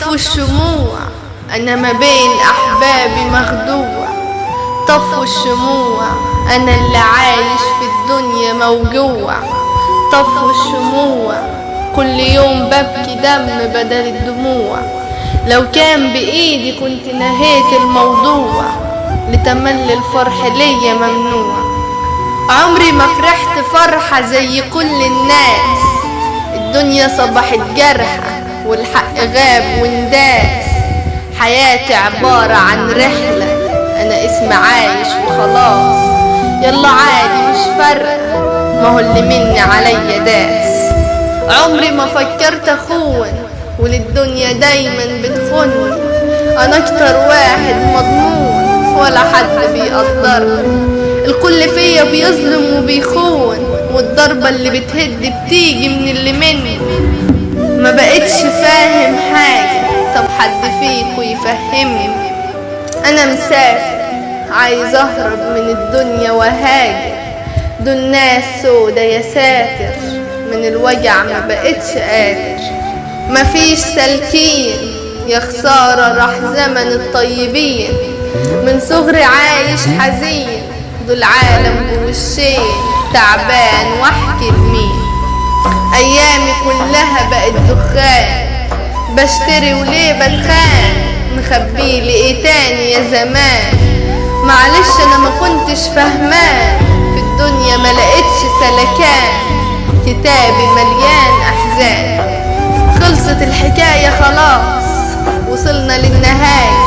طفوا الشموع، أنا ما بين أحبابي مخدوع. طفوا الشموع، أنا اللي عايش في الدنيا موجوع. طفوا الشموع، كل يوم ببكي دم بدل الدموع. لو كان بإيدي كنت نهيت الموضوع، لتملي الفرح ليا ممنوع. عمري ما فرحت فرحة زي كل الناس، الدنيا صبحت جرحة والحق غاب وانداس. حياتي عبارة عن رحلة، أنا اسمي عايش وخلاص. يلا عادي مش فارقة، ما هو اللي مني عليا داس. عمري ما فكرت أخون، وللدنيا دايما بتخوني. أنا أكتر واحد مضمون، ولا حد بيقدرني. الكل فيا بيظلم وبيخون، والضربة اللي بتهد بتيجي من اللي مني. ما بقتش فاهم حاجة، طب حد فيكوا يفهمني. أنا مسافر عايز أهرب من الدنيا وهاجر. دول ناس سودا يا ساتر، من الوجع ما بقتش قادر. مفيش سالكين يا خسارة، راح زمن الطيبين. من صغري عايش حزين، دول عالم بوشين. تعبان واحكي لمين؟ ايامي كلها بقت دخان، بشتري وليه بتخان. مخبيلي ايه تاني يا زمان؟ معلش انا ما كنتش فاهمان، في الدنيا ما لقيتش سلكان. كتابي مليان احزان، خلصت الحكاية خلاص، وصلنا للنهاية.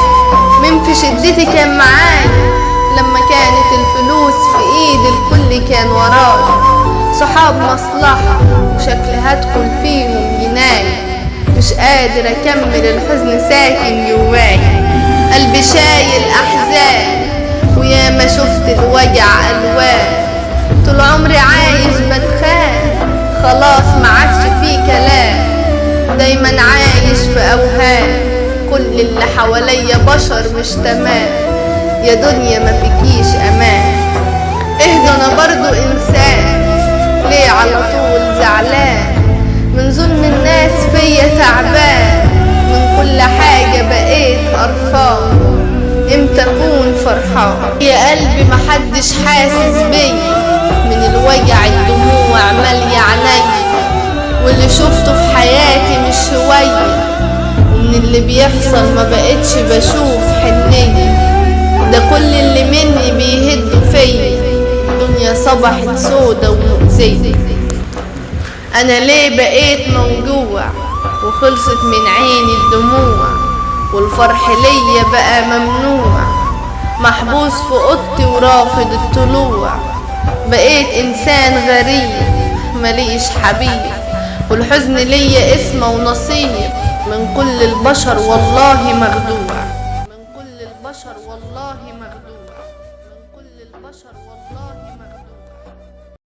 مين في شدتي كان معايا لما كانت الفلوس في ايد الكل كان ورايا؟ صحاب مصلحة وشكل هدخل فيهم جناية. مش قادر اكمل الحزن ساكن جوايا. قلبي شايل احزان، وياما شفت الوجع الوان. طول عمري عايش بتخان، خلاص ما عادش فيه كلام. دايما عايش في اوهام، كل اللي حواليا بشر مش تمام. يا دنيا ما فيكيش امان. اهدى انا برضو انسان، ليه على طول زعلان؟ من ظلم الناس فيا تعبان، من كل حاجة بقيت قرفان. امتى اكون فرحان؟ يا قلبي محدش حاسس بيا، من الوجع الدموع مالية عينيا. واللي شفته في حياتي مش شوية، ومن اللي بيحصل ما بقتش بشوف حنية. ده كل اللي مني بيهدوا فيا، الدنيا صبحت سودا ومؤذية. انا ليه بقيت موجوع، وخلصت من عيني الدموع. والفرح ليا بقى ممنوع، محبوس في اوضتي ورافض الطلوع. بقيت انسان غريب مليش حبيب، والحزن ليا اسمه ونصيب. من كل البشر والله مخدوع، من كل البشر والله مخدوع، من كل البشر والله مخدوع.